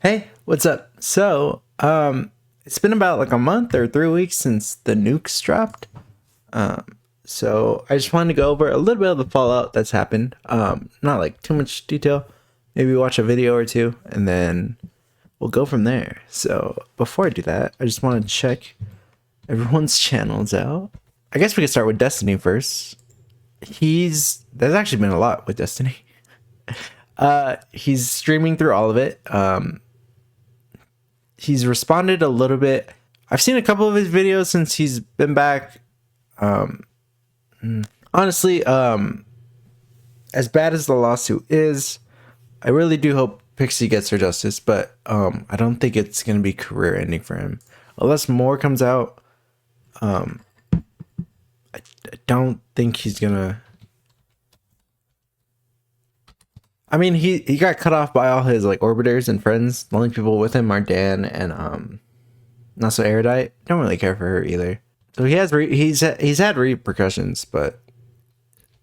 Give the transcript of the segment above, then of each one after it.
Hey, what's up? It's been about like a month or 3 weeks since the nukes dropped. So I just wanted to go over a little bit of the fallout that's happened. Not like too much detail. Maybe watch a video or two, and then we'll go from there. So before I do that, I just want to check everyone's channels out. I guess we could start with Destiny first. There's actually been a lot with Destiny. He's streaming through all of it. He's responded a little bit. I've seen a couple of his videos since he's been back. Honestly, as bad as the lawsuit is, I really do hope Pixie gets her justice, but I don't think it's gonna be career ending for him unless more comes out. I don't think he's gonna. I mean, he got cut off by all his like orbiters and friends. The only people with him are Dan and not so erudite. Don't really care for her either. So he's had repercussions, but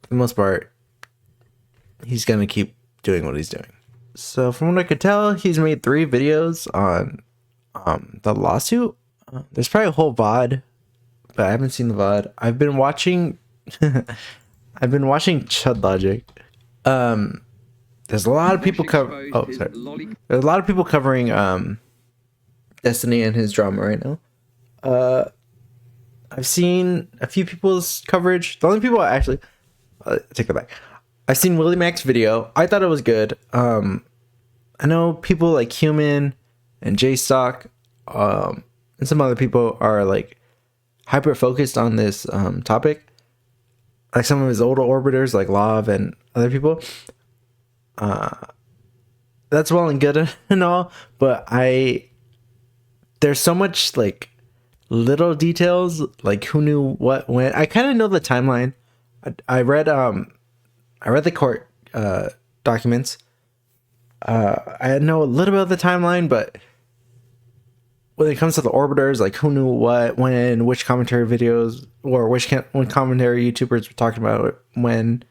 for the most part, he's gonna keep doing what he's doing. So from what I could tell, he's made 3 videos on the lawsuit. There's probably a whole VOD, but I haven't seen the VOD. I've been watching Chud Logic. There's a lot of people There's a lot of people covering Destiny and his drama right now. I've seen a few people's coverage. The only people I actually take that back. I've seen Willie Mac's video. I thought it was good. I know people like Human and JStock, and some other people are like hyper focused on this topic. Like some of his older orbiters, like Love and other people. That's well and good and all, but there's so much like little details, like who knew what when. I kind of know the timeline. I read the court documents. I know a little bit of the timeline, but when it comes to the orbiters, like who knew what when, which commentary videos or when commentary YouTubers were talking about it when.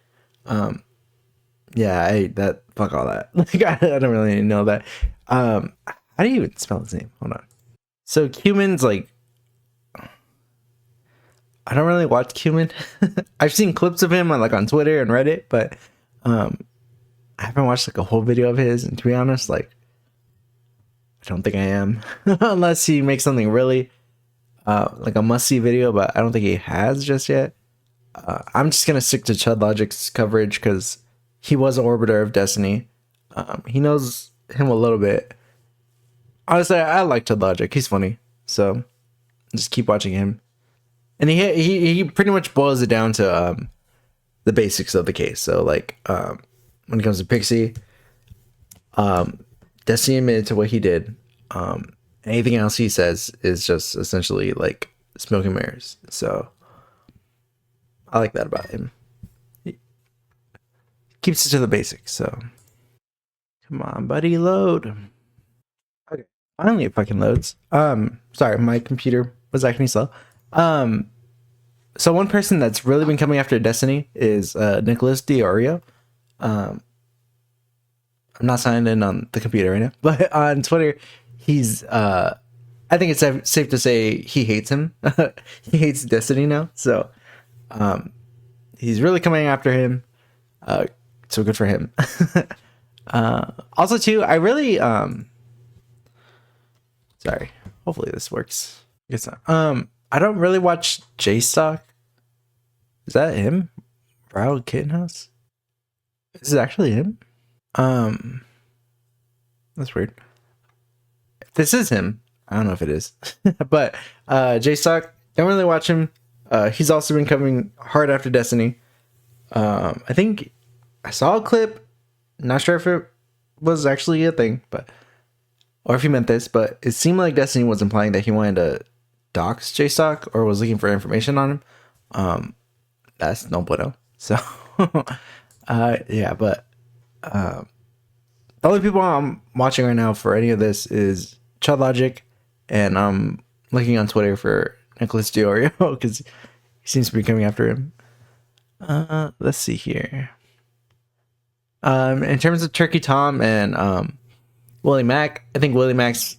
Yeah, fuck all that. Like I don't really know that. How do you even spell his name? Hold on. So Cumin's like, I don't really watch Cumin. I've seen clips of him on Twitter and Reddit, but I haven't watched like a whole video of his. And to be honest, like I don't think I am, unless he makes something really like a must see video. But I don't think he has just yet. I'm just gonna stick to Chud Logic's coverage because he was an orbiter of Destiny. He knows him a little bit. Honestly, I like Chud Logic. He's funny, so just keep watching him. And he pretty much boils it down to the basics of the case. So like when it comes to Pixie, Destiny admitted to what he did. Anything else he says is just essentially like smoke and mirrors. So I like that about him. Keeps it to the basics. So come on, buddy, load. Okay, finally it fucking loads. Sorry, my computer was acting slow. So one person that's really been coming after Destiny is Nicholas DeOrio. I'm not signed in on the computer right now, but on Twitter, he's I think it's safe to say he hates him. He hates Destiny now, so he's really coming after him. So good for him. Also too, I really sorry, hopefully this works. It's not. I don't really watch JStock. Is that him? Brow Kittenhouse? Is it actually him? That's weird. If this is him, I don't know if it is. But JStock, don't really watch him. He's also been coming hard after Destiny. I think I saw a clip. Not sure if it was actually a thing, or if he meant this, but it seemed like Destiny was implying that he wanted to dox JStock or was looking for information on him. That's no bueno. So yeah, but the only people I'm watching right now for any of this is Chud Logic, and I'm looking on Twitter for Nicholas DeOrio because he seems to be coming after him. Let's see here. In terms of Turkey Tom and Willie Mack. I think Willie Mack's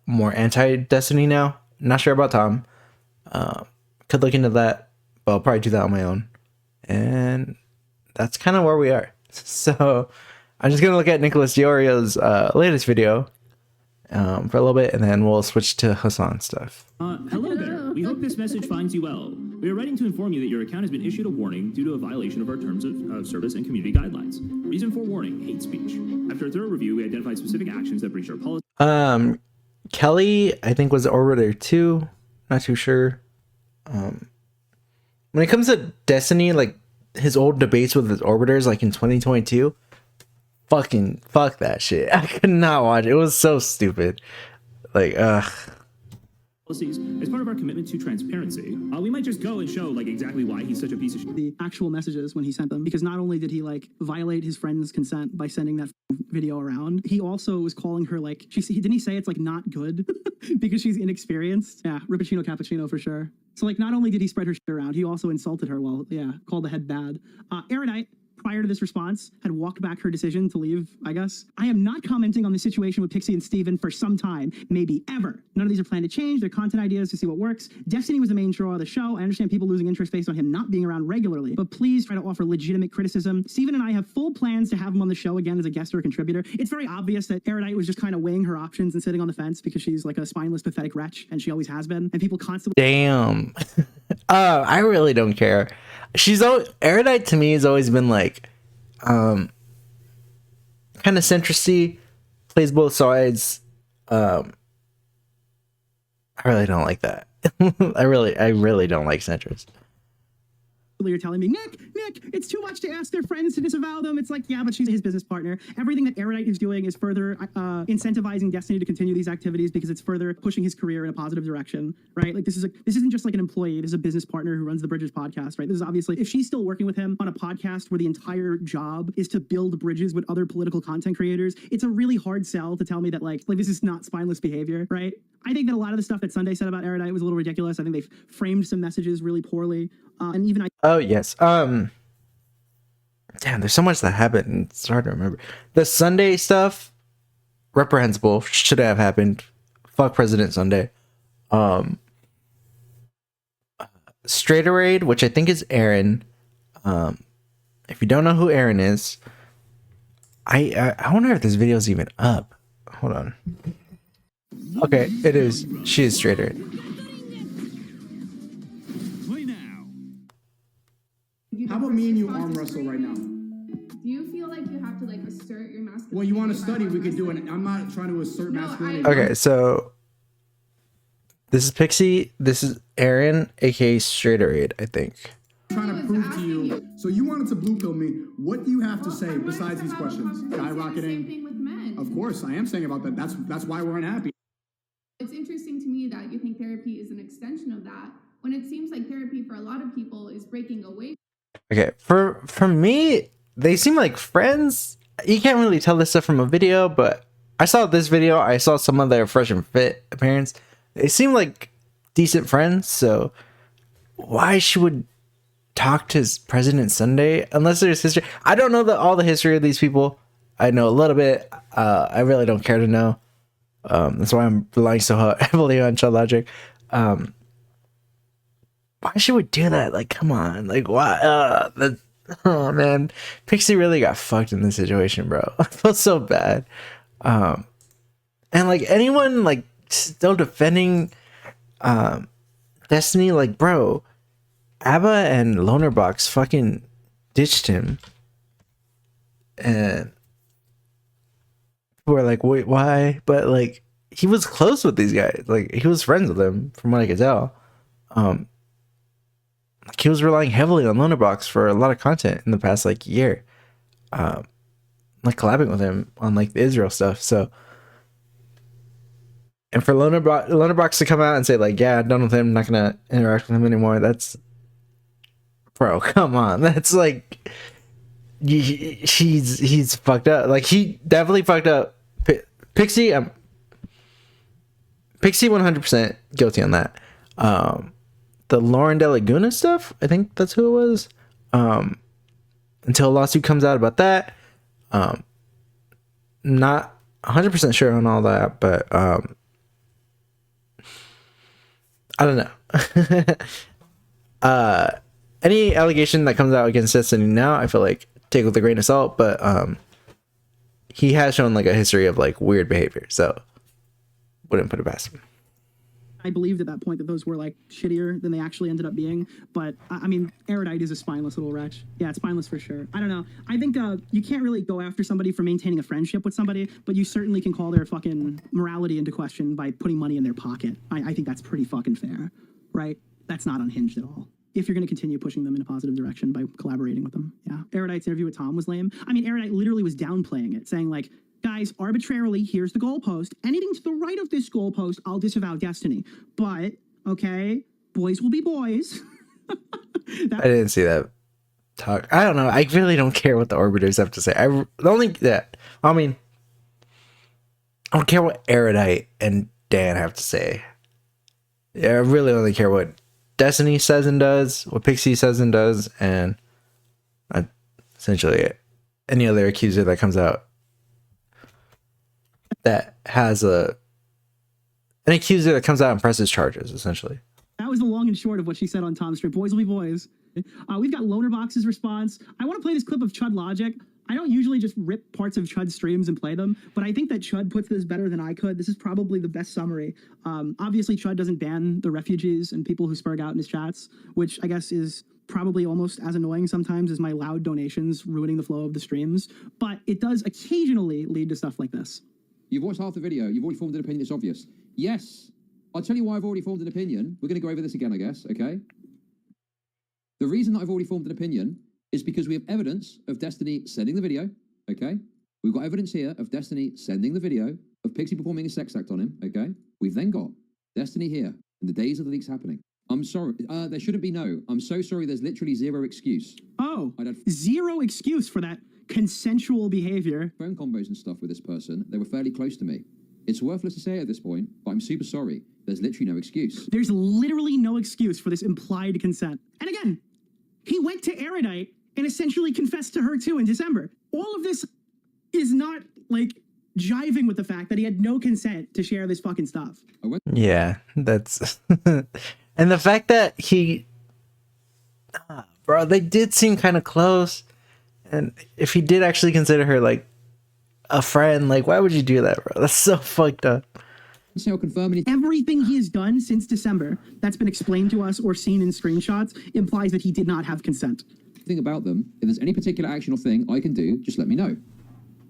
more anti-Destiny now. Not sure about Tom. Could look into that, but I'll probably do that on my own. And that's kind of where we are. So I'm just gonna look at Nicholas DeOrio's latest video for a little bit, and then we'll switch to Hasan stuff. Hello there. We hope this message finds you well. We are writing to inform you that your account has been issued a warning due to a violation of our terms of service and community guidelines. Reason for warning: hate speech. After a thorough review, we identified specific actions that breach our policy. Kelly, I think, was the Orbiter too. Not too sure. When it comes to Destiny, like his old debates with his Orbiters, like in 2022, fucking fuck that shit. I could not watch it. It was so stupid. Like, Policies. As part of our commitment to transparency, we might just go and show like exactly why he's such a piece of shit. The actual messages when he sent them, because not only did he like violate his friend's consent by sending that video around, he also was calling her like didn't he say it's like not good because she's inexperienced? Yeah, Rippuccino Cappuccino for sure. So like not only did he spread her shit around, he also insulted her. Well, yeah, called the head bad. Erudite, prior to this response, had walked back her decision to leave, I guess. I am not commenting on the situation with Pixie and Steven for some time, maybe ever. None of these are planned to change. They're content ideas to see what works. Destiny was the main draw of the show. I understand people losing interest based on him not being around regularly, but please try to offer legitimate criticism. Steven and I have full plans to have him on the show again as a guest or a contributor. It's very obvious that Erudite was just kind of weighing her options and sitting on the fence because she's like a spineless, pathetic wretch, and she always has been, and people constantly... damn. I really don't care. Erudite to me has always been like, kind of centristy, plays both sides. I really don't like that. I really don't like centrist. You're telling me, Nick, it's too much to ask their friends to disavow them. It's like, yeah, but she's his business partner. Everything that Erudite is doing is further incentivizing Destiny to continue these activities because it's further pushing his career in a positive direction, right? Like this isn't just like an employee. This is a business partner who runs the Bridges podcast, right? This is obviously, if she's still working with him on a podcast where the entire job is to build bridges with other political content creators, it's a really hard sell to tell me that like this is not spineless behavior, right? I think that a lot of the stuff that Sunday said about Erudite was a little ridiculous. I think they framed some messages really poorly. And even oh yes. Damn, there's so much that happened. It's hard to remember. The Sunday stuff, reprehensible. Should have happened. Fuck President Sunday. Straighterade, which I think is Aaron. If you don't know who Aaron is, I wonder if this video is even up. Hold on. Okay, it is. She is Straighterade. How about me and you arm wrestle right now? Do you feel like you have to like assert your masculinity? Well, you want to study, we could do it. I'm not trying to assert masculinity. Okay, so this is Pixie. This is Aaron, aka Straighterade, I think. I'm trying to prove to you. So you wanted to blue pill me. What do you have to say besides these questions? Skyrocketing. Same thing with men. Of course, I am saying about that. That's why we're unhappy. It's interesting to me that you think therapy is an extension of that, when it seems like therapy for a lot of people is breaking away. Okay, for me, they seem like friends. You can't really tell this stuff from a video, but I saw this video. I saw some of their Fresh and Fit appearance. They seem like decent friends, so why she would talk to President Sunday, unless there's history. I don't know all the history of these people. I know a little bit. I really don't care to know. That's why I'm relying so heavily on Chud Logic. Why she would do that? Like, come on. Like, why? Oh, man. Pixie really got fucked in this situation, bro. I feel so bad. And, like, anyone, like, still defending Destiny, like, bro, ABBA and Lonerbox fucking ditched him. And people were like, wait, why? But, like, he was close with these guys. Like, he was friends with them, from what I could tell. Like he was relying heavily on Lonerbox for a lot of content in the past like year, like collabing with him on like the Israel stuff. So, and for Lonerbox to come out and say like, yeah, I'm done with him, not gonna interact with him anymore. That's, bro, come on. That's like, he's fucked up. Like he definitely fucked up. Pixie 100% guilty on that. The Lauren De Laguna stuff, I think that's who it was. Until a lawsuit comes out about that. not 100% sure on all that, but I don't know. Any allegation that comes out against Destiny now, I feel like take with a grain of salt, but he has shown like a history of like weird behavior, so wouldn't put it past him. I believed at that point that those were like shittier than they actually ended up being. But I mean, Erudite is a spineless little wretch. Yeah, it's spineless for sure. I don't know. I think you can't really go after somebody for maintaining a friendship with somebody, but you certainly can call their fucking morality into question by putting money in their pocket. I think that's pretty fucking fair, right? That's not unhinged at all. If you're going to continue pushing them in a positive direction by collaborating with them. Yeah. Erudite's interview with Tom was lame. I mean, Erudite literally was downplaying it, saying like, guys, arbitrarily, here's the goalpost. Anything to the right of this goalpost, I'll disavow Destiny. But, okay, boys will be boys. I didn't see that talk. I don't know. I really don't care what the Orbiters have to say. I don't care what Erudite and Dan have to say. Yeah, I really only care what Destiny says and does, what Pixie says and does, and essentially any other accuser that comes out that has an accuser that comes out and presses charges, essentially. That was the long and short of what she said on Tom's stream. Boys will be boys. We've got Lonerbox's response. I want to play this clip of Chud Logic. I don't usually just rip parts of Chud's streams and play them, but I think that Chud puts this better than I could. This is probably the best summary. Obviously, Chud doesn't ban the refugees and people who spurg out in his chats, which I guess is probably almost as annoying sometimes as my loud donations ruining the flow of the streams, but it does occasionally lead to stuff like this. You've watched half the video. You've already formed an opinion. It's obvious. Yes. I'll tell you why I've already formed an opinion. We're going to go over this again, I guess. Okay. The reason that I've already formed an opinion is because we have evidence of Destiny sending the video. Okay. We've got evidence here of Destiny sending the video of Pixie performing a sex act on him. Okay. We've then got Destiny here in the days of the leaks happening. I'm sorry. There shouldn't be no. I'm so sorry. There's literally zero excuse. Oh, zero excuse for that consensual behavior. Phone combos and stuff with this person. They were fairly close to me. It's worthless to say at this point, but I'm super sorry. There's literally no excuse. There's literally no excuse for this implied consent. And again, he went to Erudite and essentially confessed to her too in December. All of this is not like jiving with the fact that he had no consent to share this fucking stuff. Yeah, that's and the fact that he bro, they did seem kind of close. And if he did actually consider her like a friend, like why would you do that, bro? That's so fucked up. Everything he has done since December that's been explained to us or seen in screenshots implies that he did not have consent. Thing about them, if there's any particular action or thing I can do, just let me know.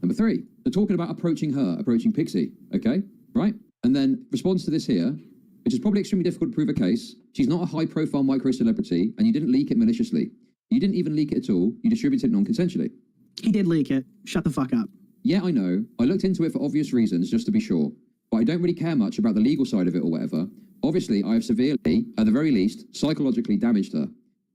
Number 3, they're talking about approaching Pixie, okay? Right? And then response to this here, which is probably extremely difficult to prove a case. She's not a high-profile micro-celebrity, and you didn't leak it maliciously. You didn't even leak it at all. You distributed it non-consensually. He did leak it. Shut the fuck up. Yeah, I know. I looked into it for obvious reasons, just to be sure. But I don't really care much about the legal side of it or whatever. Obviously, I have severely, at the very least, psychologically damaged her.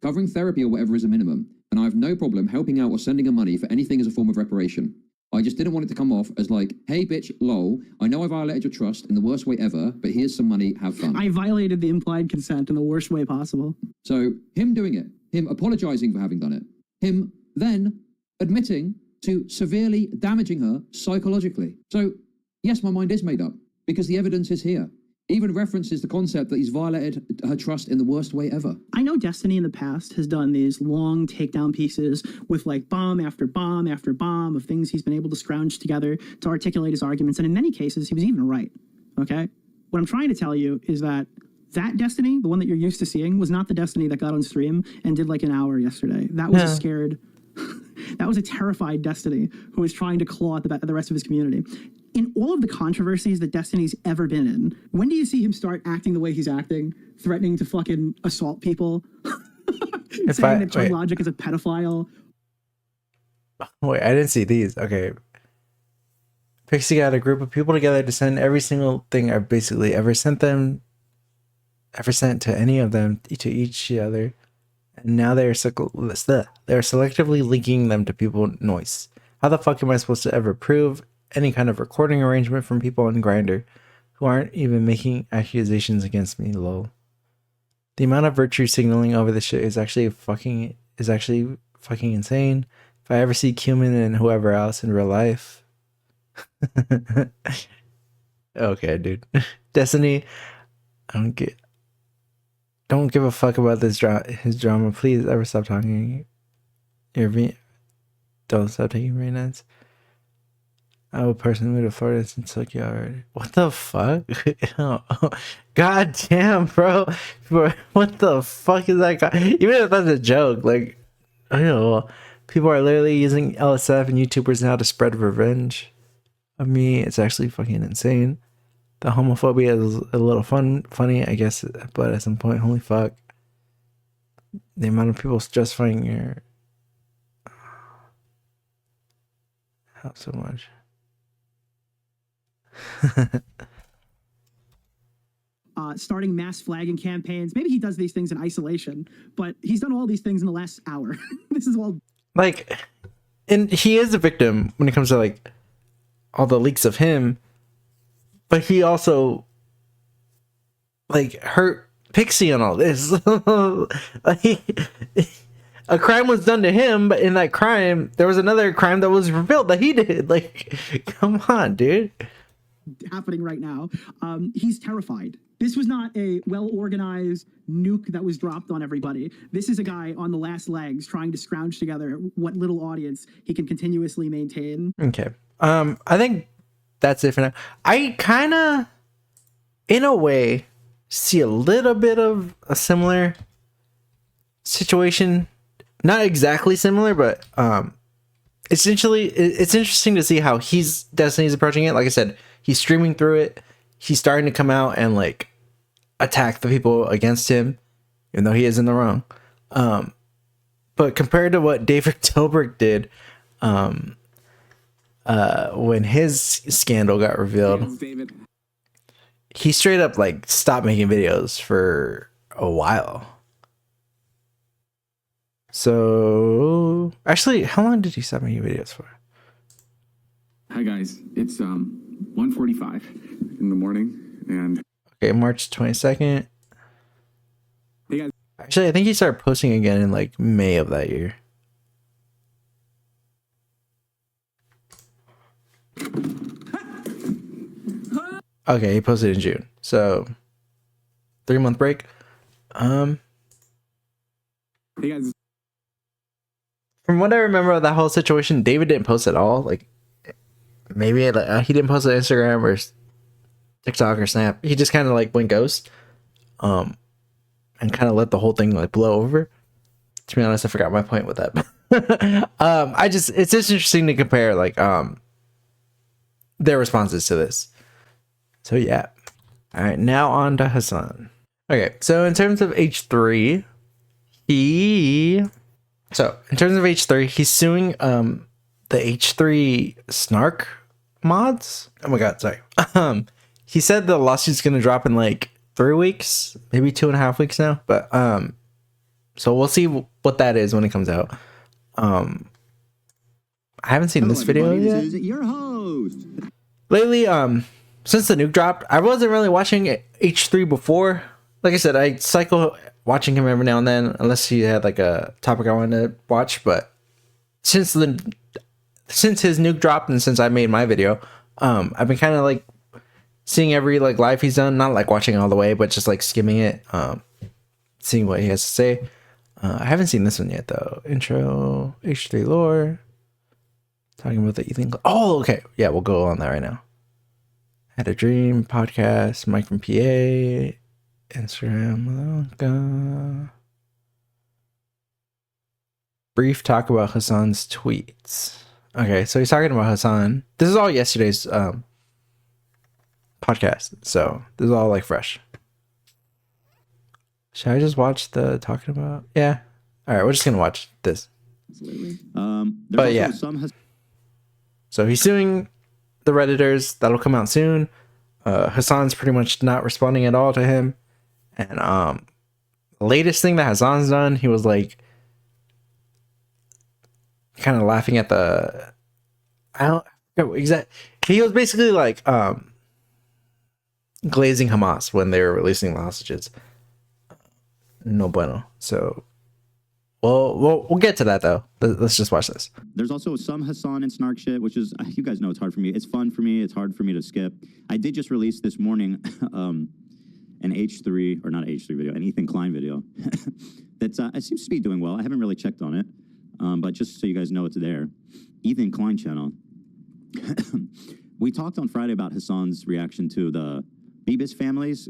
Covering therapy or whatever is a minimum. And I have no problem helping out or sending her money for anything as a form of reparation. I just didn't want it to come off as like, hey bitch, lol, I know I violated your trust in the worst way ever, but here's some money, have fun. I violated the implied consent in the worst way possible. So, him doing it, him apologizing for having done it, him then admitting to severely damaging her psychologically. So, yes, my mind is made up, because the evidence is here. Even references the concept that he's violated her trust in the worst way ever. I know Destiny in the past has done these long takedown pieces with like bomb after bomb after bomb of things he's been able to scrounge together to articulate his arguments. And in many cases, he was even right. Okay? What I'm trying to tell you is that Destiny, the one that you're used to seeing, was not the Destiny that got on stream and did like an hour yesterday. That was a scared... that was a terrified Destiny who was trying to claw at the rest of his community. In all of the controversies that Destiny's ever been in, when do you see him start acting the way he's acting, threatening to fucking assault people, saying that Chud Logic is a pedophile? Wait, I didn't see these. Okay. Pixie got a group of people together to send every single thing I've basically ever sent to any of them, to each other. And now they're selectively linking them to people noise. How the fuck am I supposed to ever prove any kind of recording arrangement from people on Grindr who aren't even making accusations against me, lol. The amount of virtue signaling over this shit is actually fucking insane. If I ever see Cumin and whoever else in real life, Okay, dude. Destiny, I don't give a fuck about his drama. Please ever stop talking. Don't stop taking V9s. I will personally move to Florida since Tokyo already. What the fuck? God damn, bro. What the fuck is that guy? Even if that's a joke, like, people are literally using LSF and YouTubers now to spread revenge of me. It's actually fucking insane. The homophobia is a little funny, I guess, but at some point, holy fuck. The amount of people justifying your how so much. Starting mass flagging campaigns. Maybe he does these things in isolation, but he's done all these things in the last hour. This is all like, and he is a victim when it comes to like all the leaks of him, but he also like hurt Pixie on all this. Like, a crime was done to him, but in that crime, there was another crime that was revealed that he did. Like, come on, dude. happening right now. He's terrified. This was not a well-organized nuke that was dropped on everybody. This is a guy on the last legs trying to scrounge together what little audience he can continuously maintain. Okay. I think that's it for now. I kind of, in a way, see a little bit of a similar situation. Not exactly similar, but essentially, it's interesting to see how Destiny's approaching it. Like I said, he's streaming through it. He's starting to come out and like attack the people against him, even though he is in the wrong. But compared to what David Dobrik did, when his scandal got revealed, he straight up like stopped making videos for a while. So actually, how long did he stop making videos for? Hi guys, it's 1:45 in the morning, and okay, March 22nd. hey guys. Actually, I think he started posting again in like May of that year. Okay, he posted in June. So 3-month break. Hey guys. From what I remember of that whole situation, David didn't post at all. Like, maybe he didn't post on Instagram or TikTok or Snap. He just kind of like went ghost, and kind of let the whole thing like blow over. To be honest, I forgot my point with that. It's just interesting to compare like their responses to this. So yeah. All right, now on to Hasan. Okay, so in terms of H3, he's suing the H3 snark mods. Oh my god, sorry. He said the lawsuit's gonna drop in like 3 weeks, maybe 2.5 weeks now. But so we'll see what that is when it comes out. I haven't seen this video yet. This is your host. Lately, since the nuke dropped, I wasn't really watching H3 before. Like I said, I cycle watching him every now and then, unless he had like a topic I wanted to watch. But since his nuke dropped and since I made my video, I've been kind of like seeing every like live he's done, not like watching all the way, but just like skimming it, seeing what he has to say. I haven't seen this one yet though. Intro, H3 lore, talking about the Ethan. Oh, okay, yeah, we'll go on that right now. Had a dream podcast, Mike from PA, Instagram. Brief talk about Hasan's tweets. Okay, so he's talking about Hasan. This is all yesterday's podcast, so this is all like fresh. Should I just watch the talking about? Yeah. All right, we're just gonna watch this. But yeah. So he's suing the Redditors. That'll come out soon. Hasan's pretty much not responding at all to him. And the latest thing that Hasan's done, he was like kind of laughing at the he was basically like glazing Hamas when they were releasing the hostages. No bueno. So we'll get to that though. Let's just watch this. There's also some Hasan and Snark shit, which is, you guys know it's hard for me. It's fun for me. It's hard for me to skip. I did just release this morning an H3, or not H3 video, an Ethan Klein video. That's it seems to be doing well. I haven't really checked on it, but just so you guys know it's there. Ethan Klein channel. We talked on Friday about Hasan's reaction to the Beebis families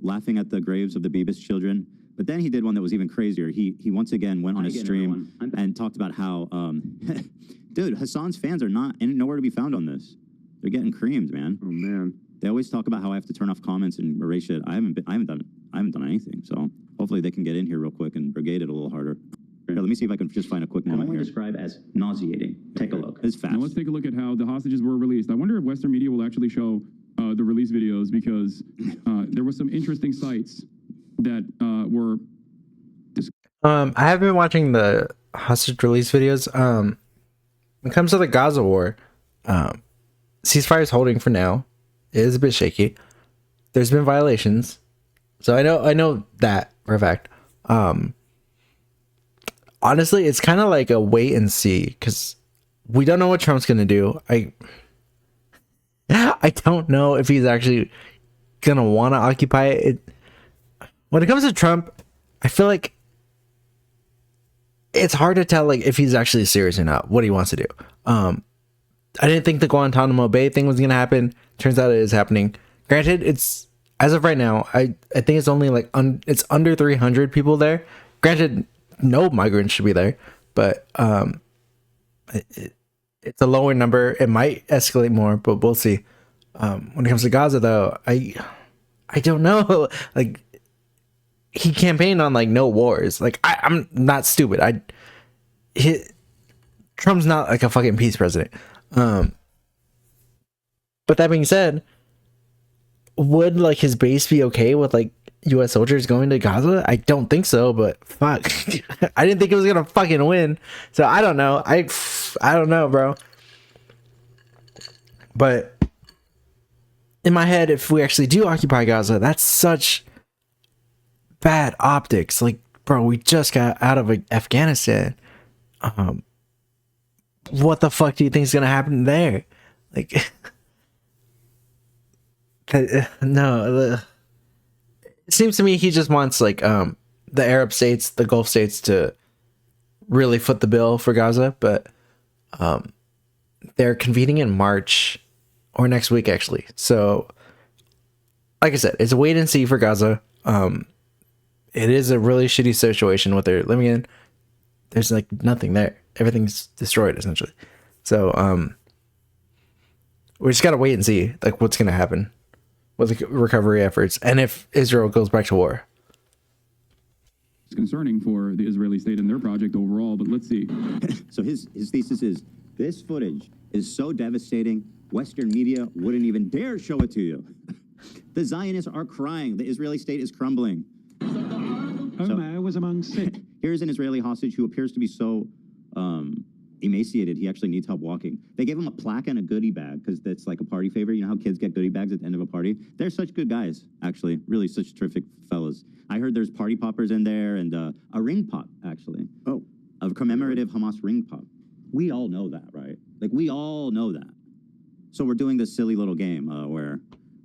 laughing at the graves of the Beebis children. But then he did one that was even crazier. He once again went on a stream and talked about how, dude, Hasan's fans are nowhere to be found on this. They're getting creamed, man. Oh man. They always talk about how I have to turn off comments and erase shit. I haven't done anything. So hopefully they can get in here real quick and brigade it a little harder. Here, let me see if I can just find a quick moment here. Describe as nauseating. Take a look. It's fast. Now let's take a look at how the hostages were released. I wonder if Western media will actually show the release videos, because there were some interesting sites that were. I have been watching the hostage release videos. When it comes to the Gaza war, ceasefire is holding for now. It is a bit shaky. There's been violations, so I know that for a fact. Honestly, it's kind of like a wait and see, because we don't know what Trump's gonna do. I don't know if he's actually gonna want to occupy it. When it comes to Trump, I feel like it's hard to tell like if he's actually serious or not, what he wants to do. I didn't think the Guantanamo Bay thing was gonna happen. Turns out it is happening. Granted, it's as of right now, I think it's only like it's under 300 people there. Granted, no migrants should be there, but it's a lower number. It might escalate more, but we'll see. When it comes to Gaza, though, I don't know. Like, he campaigned on like no wars. Like, I'm not stupid. Trump's not like a fucking peace president. But that being said, would like his base be okay with like U.S. soldiers going to Gaza? I don't think so, but fuck. I didn't think it was gonna fucking win, so I don't know. I don't know, bro. But in my head, if we actually do occupy Gaza, that's such bad optics. Like, bro, we just got out of Afghanistan. What the fuck do you think is gonna happen there? Like, no. It seems to me he just wants like the Arab states, the Gulf states, to really foot the bill for Gaza, but they're convening in March or next week actually. So like I said, it's a wait and see for Gaza. It is a really shitty situation what they're living in. There's like nothing there. Everything's destroyed essentially. So we just gotta wait and see like what's gonna happen with the recovery efforts, and if Israel goes back to war. It's concerning for the Israeli state and their project overall, but let's see. So his thesis is, this footage is so devastating, Western media wouldn't even dare show it to you. The Zionists are crying. The Israeli state is crumbling. Omer was among six. Here's an Israeli hostage who appears to be so emaciated, he actually needs help walking. They gave him a plaque and a goodie bag because that's like a party favor. You know how kids get goodie bags at the end of a party? They're such good guys, actually. Really such terrific fellas. I heard there's party poppers in there and a ring pop, actually. Oh. A commemorative Hamas ring pop. We all know that, right? Like, we all know that. So we're doing this silly little game where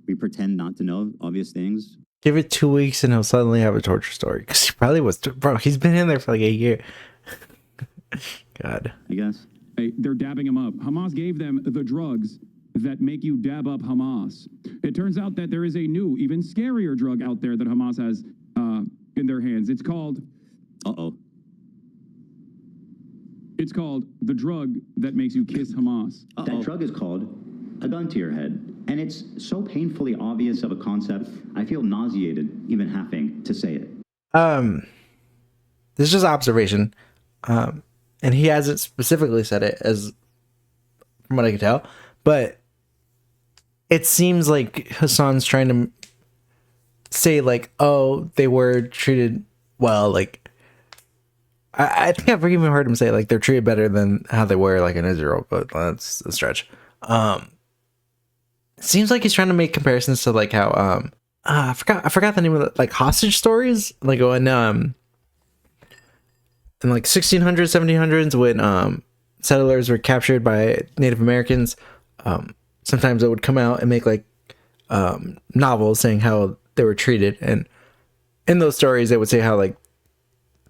we pretend not to know obvious things. Give it 2 weeks and he'll suddenly have a torture story. Because he probably was, bro, he's been in there for like a year. God. I guess. Hey, they're dabbing him up. Hamas gave them the drugs that make you dab up Hamas. It turns out that there is a new, even scarier drug out there that Hamas has in their hands. It's called... It's called the drug that makes you kiss Hamas. That drug is called a gun to your head. And it's so painfully obvious of a concept, I feel nauseated even having to say it. This is just observation. And he hasn't specifically said it, as from what I can tell, but it seems like Hasan's trying to say like, oh, they were treated well. Like, I think I've even heard him say like they're treated better than how they were like in Israel, but that's a stretch. It seems like he's trying to make comparisons to like how I forgot the name of the, like hostage stories, like when in like 1600s, 1700s, when settlers were captured by Native Americans, sometimes it would come out and make like novels saying how they were treated, and in those stories they would say how like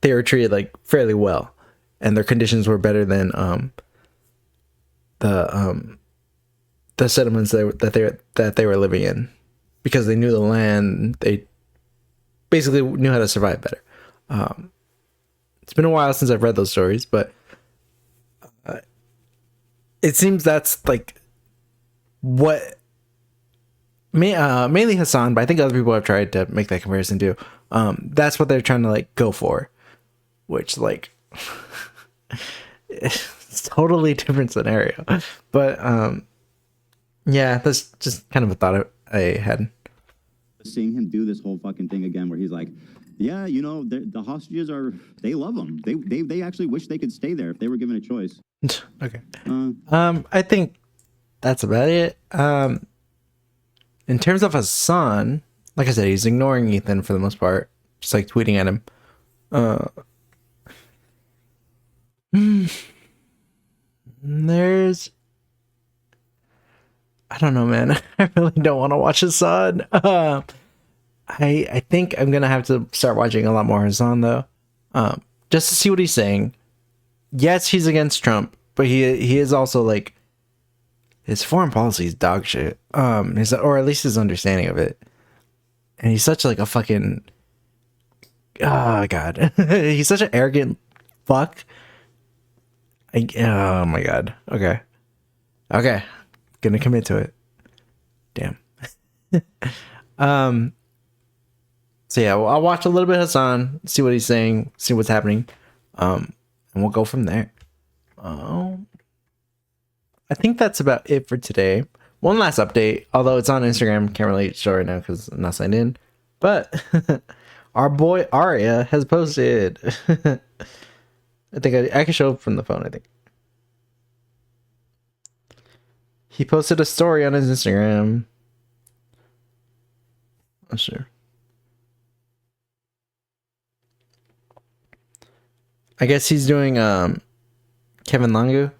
they were treated like fairly well, and their conditions were better than the settlements that they were living in, because they knew the land. They basically knew how to survive better. It's been a while since I've read those stories, but it seems that's like what mainly Hasan, but I think other people have tried to make that comparison too. That's what they're trying to like go for, which like it's totally different scenario. But yeah, that's just kind of a thought I had. Seeing him do this whole fucking thing again, where he's like, yeah, you know, the hostages they love him. They actually wish they could stay there if they were given a choice. Okay. I think that's about it. In terms of Hasan, like I said, he's ignoring Ethan for the most part, just like tweeting at him. There's, I don't know, man. I really don't want to watch Hasan. I think I'm gonna have to start watching a lot more Hasan though, just to see what he's saying. Yes, he's against Trump, but he is also like, his foreign policy is dog shit. Or at least his understanding of it. And he's such like a fucking, oh god, he's such an arrogant fuck. Oh my god. Okay, gonna commit to it. Damn. So yeah, well, I'll watch a little bit of Hasan, see what he's saying, see what's happening, and we'll go from there. I think that's about it for today. One last update, although it's on Instagram, can't really show right now because I'm not signed in. But our boy Arya has posted. I think I can show up from the phone. I think he posted a story on his Instagram. I'm sure. I guess he's doing Kevin Langu.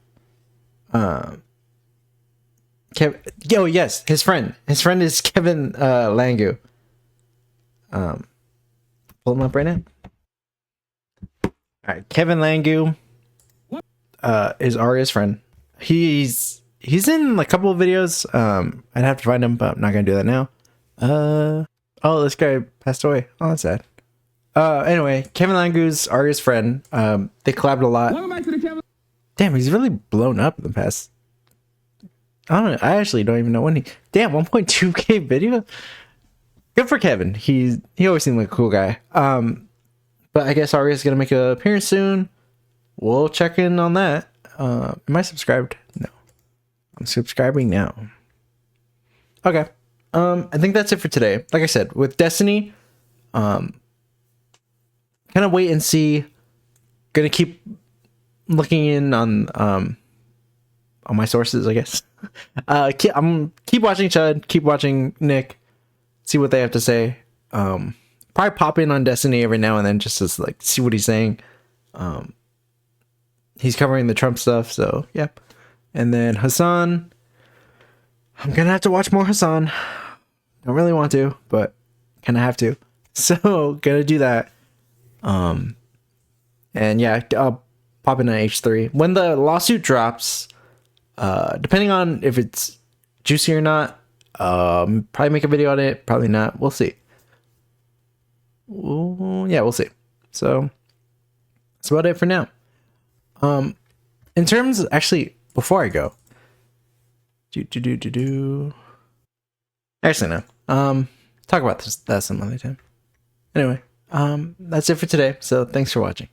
Yes, his friend is Kevin Langu. Pull him up right now. All right, Kevin Langu is Arya's friend. He's in a couple of videos. I'd have to find him, but I'm not gonna do that now. Oh, this guy passed away. Oh, that's sad. Anyway, Kevin Langu's Arya's friend. They collabed a lot. Welcome back to the Kevin. Damn, he's really blown up in the past. I don't know. I actually don't even know when he. Damn, 1.2K video. Good for Kevin. He always seemed like a cool guy. But I guess Arya's gonna make an appearance soon. We'll check in on that. Am I subscribed? No. I'm subscribing now. Okay. I think that's it for today. Like I said, with Destiny, kind of wait and see. Gonna keep looking in on my sources, I guess. Keep watching Chud, keep watching Nick, see what they have to say. Probably pop in on Destiny every now and then just to like see what he's saying. He's covering the Trump stuff, so yeah. And then Hasan, I'm gonna have to watch more Hasan. Don't really want to, but kind of have to. So gonna do that. And yeah, I'll pop in on H3 when the lawsuit drops. Depending on if it's juicy or not, probably make a video on it. Probably not. We'll see. Yeah, we'll see. So that's about it for now. In terms of, actually, before I go, actually no. Talk about that some other time. Anyway, that's it for today. So thanks for watching.